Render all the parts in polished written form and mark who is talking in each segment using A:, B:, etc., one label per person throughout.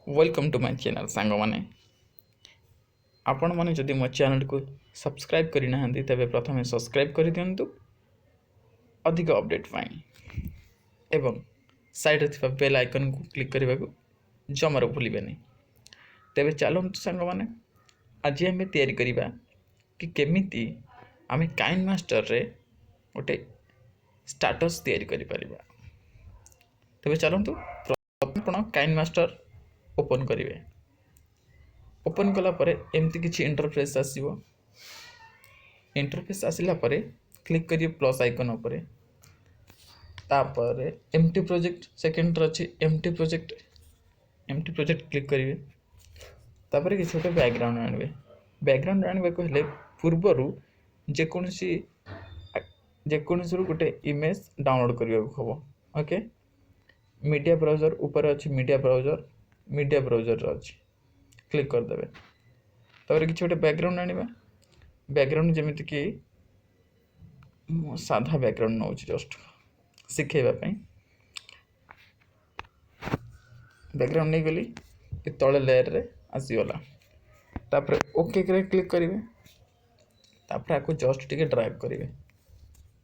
A: Welcome to my channel सांग माने आपण माने जदि मो चैनल को सब्सक्राइब करि नाहंती तबे प्रथमे सब्सक्राइब करि दियंतु अधिक अपडेट पाई एवं साइड थिबा बेल आइकन को क्लिक करबा को जमर भूलिबेनी। तबे चलंतु सांग माने आज हमें तैयारी करिबा कि केमिति आमे काइन मास्टर रे गोटे स्टेटस तैयारी करि परिबा। तबे चलंतु प्रथम काइन मास्टर ओपन करिवे। ओपन कला परे एमती किछि इंटरफेस आसीबो। इंटरफेस आसिला परे क्लिक करिए प्लस आइकन उपरे, तापरे एम्प्टी प्रोजेक्ट सेकंड रछि एम्प्टी प्रोजेक्ट क्लिक करिवे। तापरे कि छोटे बैकग्राउंड आनबे। बैकग्राउंड आनबे कहले पूर्वरु जे कोनसी रु गोटे इमेज डाउनलोड करियो हबो। ओके, मीडिया ब्राउजर ऊपर अछि मीडिया ब्राउजर अछि, क्लिक कर देबे। तापर कि छोटे बैकग्राउंड आनिबा। बैकग्राउंड जेमिति कि साधा बैकग्राउंड नौ जस्ट सिखेबा पई बैकग्राउंड नहीं गली ए तळे लेयर रे आसी गला। तापर ओके करे क्लिक करिवे। तापर आको जस्ट टिके ड्रैग करिवे,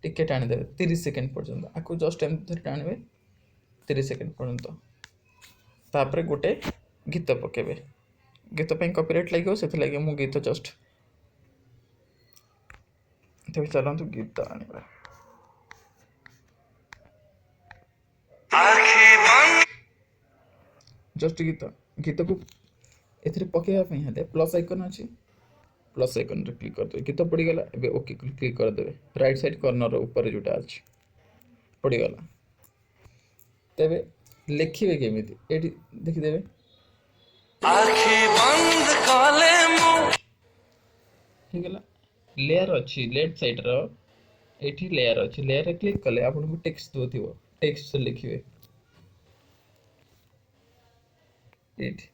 A: टिके टाणी देबे 30 सेकंड पर्यंत। आको जस्ट एम धरि टाणबे 30 सेकंड पर्यंत। तापर गोटे गीत पकेबे। गीत पे कॉपीराइट लगे से लगे मु गीत जस्ट तब चलतु गीत आने जस्ट गीत को एथरे पकेबा हेले प्लस आइकन अच्छी, प्लस आइकन रे क्लिक कर दे। गीत पड़ी गला एबे ओके क्लिक कर देबे। राइट साइड कॉर्नर ऊपर जोटा अछि पड़ी गला। तबे लिखिबे केमिति एठी देखि देबे। आखी बंद काले मु ठीक गला। लेयर अच्छी लेफ्ट साइड रो एठी लेयर अच्छी, लेयर रे क्लिक कले आपन को टेक्स्ट दोथिबो। टेक्स्ट से लिखिबे एठी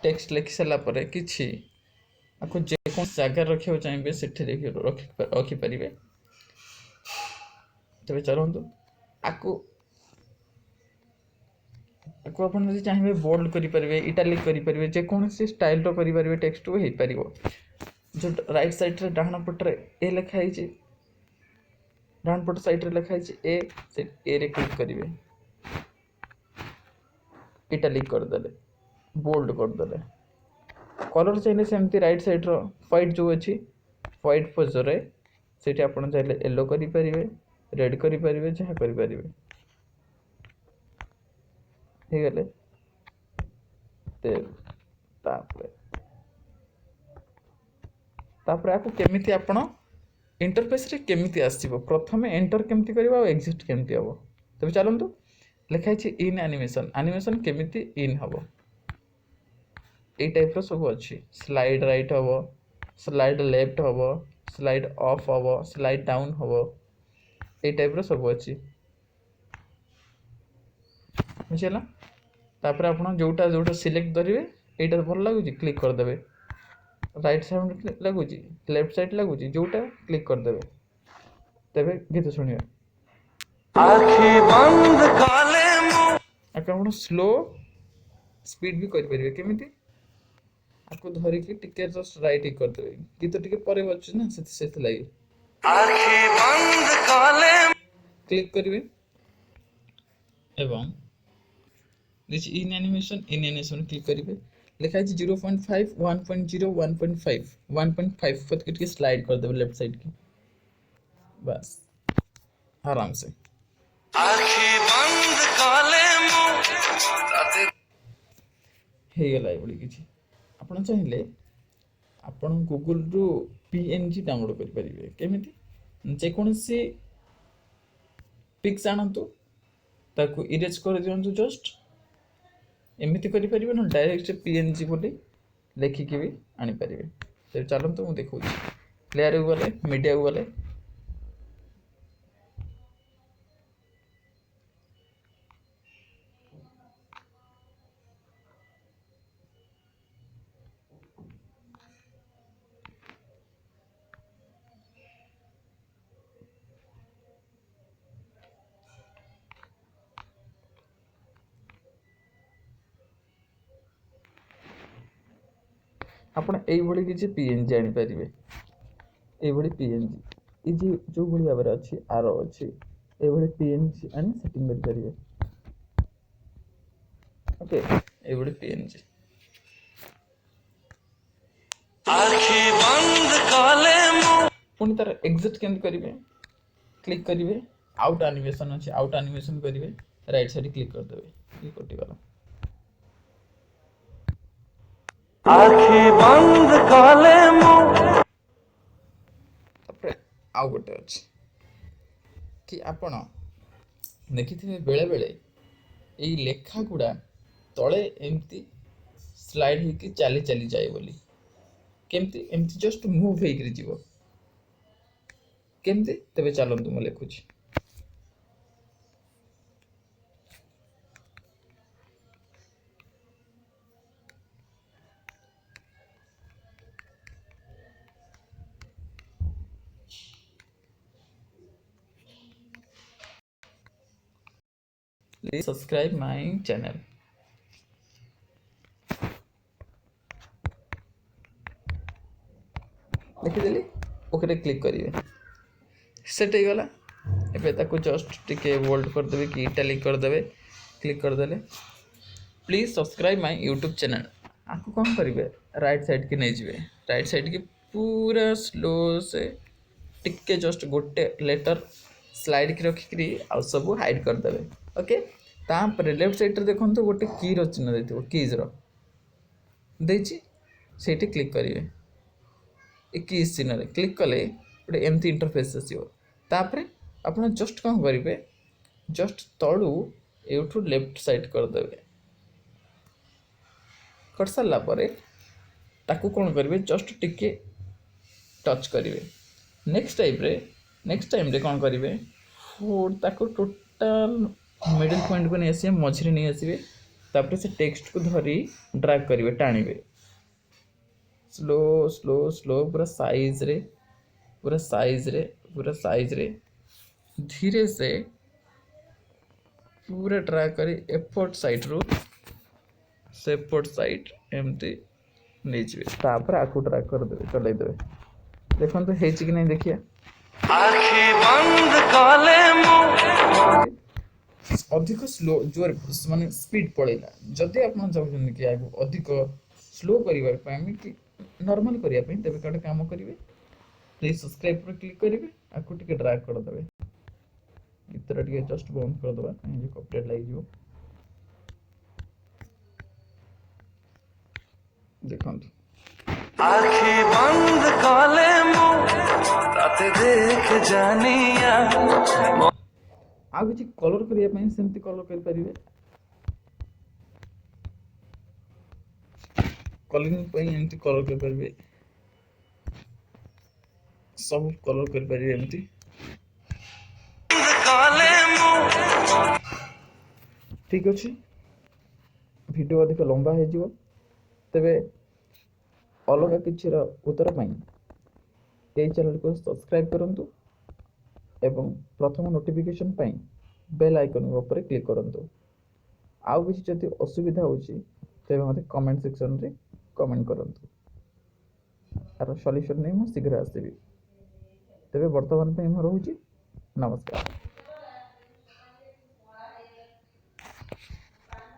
A: टेक्स्ट लिखि सारा परे किछि आपको जे कोन जगह रखियो चाहिए सेठी रखि परिबे। तबे चलंतु आको अपन जदि चाहिए बोल्ड करि परिबे, इटालिक करि परिबे, जे कोनसी स्टाइल रो करि परिबे। टेक्स्ट को हे परिबो। जो राइट साइड रे डाहना पट रे ए लिखा है जे डाहन पट साइड रे लिखा है जे ए से ए रे क्लिक करिवे, इटालिक कर देले, बोल्ड कर देले। कलर चाहिए सेमती राइट साइड रो व्हाइट जो अच्छी व्हाइट पोजर रे सेठी आपण चाहिए येलो करि परिबे, रेड करि परिबे, जहा करि परिबे। हे गले ते तापर आको केमिति आपण इंटरफेस रे केमिति आसीबो, प्रथमे एंटर केमिति करबा और एग्जिट केमिति हबो। तबे चलंतु लिखाइ छि इन एनिमेशन केमिति इन हबो। ए टाइप रो सब अच्छी स्लाइड राइट हबो, स्लाइड लेफ्ट हबो, स्लाइड ऑफ हबो, स्लाइड डाउन हबो। ए टाइप रो सब अच्छी बुझिला। तापर आपण जोटा सिलेक्ट करिवे एटा भल लागुची क्लिक कर देबे। राइट साइड लागुची, लेफ्ट साइड लागुची, जोटा क्लिक कर देबे। तबे गीत सुनिए। आखी बंद काले मु आपण स्लो स्पीड भी कर परिबे। केमिति आपको धरी के टिके जस्ट राइट कर देबे। गीत टिके परे बच ना से लागि आखी बंद काले क्लिक करिवे एवं दिस इन एनिमेशन क्लिक करिवे। लिखा है 0.5 1.0 1.5 1.5 पर के स्लाइड कर देबे लेफ्ट साइड की, बस आराम से। आखी बंद काले मु हे गेला एबडी किछि। आपण चाहिए आपण गूगल रु पीएनजी डाउनलोड कर परिबे। केमिति जे कोनसी पिक्स आणंतु ताको इरेज कर दियंतु जस्ट एमिति करि परिबे न डायरेक्ट पीएनजी बोली लेखि के भी आनी परिबे। तो चलंतु मु देखौ लेयर को गले मीडिया को गले ଆପଣ এইଭଳି କିଛି PNG ଆଣିପାରିବେ। এইଭଳି PNG এই যে ଯେଉଁଭଳି ଭାବରେ ଅଛି ଆର ଅଛି এইଭଳି PNG ଆଣି ସେଟିଂ କରିପାରିବେ। ଓକେ, এইଭଳି PNG ପୁଣି ତାର ଏକ୍ସିଟ୍ କେମିତି କରିବେ? କ୍ଲିକ୍ କରିବେ, ଆଉଟ୍ ଆନିମେସନ୍ ଅଛି, ଆଉଟ୍ ଆନିମେସନ୍ କରିବେ, ରାଇଟ୍ ସାଇଡ୍ କ୍ଲିକ୍ କରିଦେବେ, କ୍ଲିକ୍ କଟିଗଲା। ତାପରେ ଆଉ ଗୋଟେ ଅଛି କି ଆପଣ ଦେଖିଥିବେ ବେଳେବେଳେ ଏଇ ଲେଖା ଗୁଡ଼ା ତଳେ ଏମିତି ସ୍ଲାଇଡ୍ ହେଇକି ଚାଲି ଚାଲି ଯାଏ ବୋଲି। କେମିତି? ଏମିତି ଜଷ୍ଟ ମୁଭ୍ ହେଇକିରି ଯିବ। କେମିତି? ତେବେ ଚାଲନ୍ତୁ ମୁଁ ଲେଖୁଛି। Please subscribe my channel. ଦେଖିଦେଲି, ଓକେ କ୍ଲିକ୍ କରିବେ, ସେଟ୍ ହେଇଗଲା। ଏବେ ତାକୁ ଜଷ୍ଟ ଟିକେ ବୋଲ୍ଡ କରିଦେବେ କି ଇଟାଲିକ୍ କରିଦେବେ, କ୍ଲିକ୍ କରିଦେଲେ। Please subscribe my YouTube channel. ଆକୁ କ'ଣ କରିବେ? ରାଇଟ୍ ସାଇଡ୍ କି ନେଇଯିବେ, ରାଇଟ୍ ସାଇଡ୍ କି ପୁରା ସ୍ଲୋ ସେ ଟିକେ ଜଷ୍ଟ ଗୋଟେ ଲେଟର୍ ସ୍ଲାଇଡ୍ କି ରଖିକିରି ଆଉ ସବୁ ହାଇଡ୍ କରିଦେବେ। ଓକେ, ତାପରେ ଲେଫ୍ଟ ସାଇଡ୍ରେ ଦେଖନ୍ତୁ ଗୋଟେ କିର ଚିହ୍ନ ଦେଇଥିବ, କିଜ୍ର ଦେଇଛି, ସେଇଠି କ୍ଲିକ୍ କରିବେ। ଏ କିଜ୍ ଚିହ୍ନରେ କ୍ଲିକ୍ କଲେ ଗୋଟେ ଏମିତି ଇଣ୍ଟରଫେସ୍ ଆସିବ। ତାପରେ ଆପଣ ଜଷ୍ଟ କ'ଣ କରିବେ? ଜଷ୍ଟ ତଳୁ ଏଇଠୁ ଲେଫ୍ଟ ସାଇଡ୍ କରିଦେବେ। କରିସାରିଲା ପରେ ତାକୁ କ'ଣ କରିବେ? ଜଷ୍ଟ ଟିକେ ଟଚ୍ କରିବେ। ନେକ୍ସଟ ଟାଇମ୍ରେ କ'ଣ କରିବେ? ତାକୁ ଟୋଟାଲ୍ ମିଡିଲ୍ ପଏଣ୍ଟକୁ ନେଇ ଆସିବେ, ମଝିରେ ନେଇ ଆସିବେ। ତାପରେ ସେ ଟେକ୍ସଟକୁ ଧରି ଡ୍ରାଗ୍ କରିବେ, ଟାଣିବେ। ସ୍ଲୋ ସ୍ଲୋ ସ୍ଲୋ ପୁରା ସାଇଜ୍ରେ ଧୀରେ ସେ पूरा ट्राए करी एपट साइड्रु सेपट साइड एमती नहीं जाए, तापर आकु ट्राए कर देबे, चलाई देबे। देखंतु हेछि कि नहीं देखिया, आखी बंद काले मु अधिक स्लो जोर माने स्पीड पळेला। जदि आपण चाहउछन कि आगु अधिक स्लो करिवा पई कि नॉर्मल करिया पई, तबे काटे काम करिवे। प्लीज सब्सक्राइब पर क्लिक करिवे, आकु टिके ड्रैग कर देबे। गीतरा टिके जस्ट बंद कर दबा, कहीं जे कॉपीराइट लागि जिवो। देखंतु आखी बंद काले मु राते देख जानिया। आ किछि कलर करिया पई सेमति कलर करि परिबे। कलरिंग पई एमति कलर करि परिबे, सब कलर करि परिबे एमति। ठीक अच्छे, वीडियो अधिक लंबा हो तेबे अलग किसी उत्तर पाई ये चैनल को सब्सक्राइब करंतु एवं प्रथम नोटिफिकेशन पाई बेल आइकन ऊपर क्लिक करंतु। आउ किसी जदि असुविधा होची तेबे मते कमेंट सेक्शन रे कमेंट करंतु, आर सॉल्यूशन नै मु शीघ्र आसीबी। तेबे वर्तमान पे हम रहूची, नमस्कार।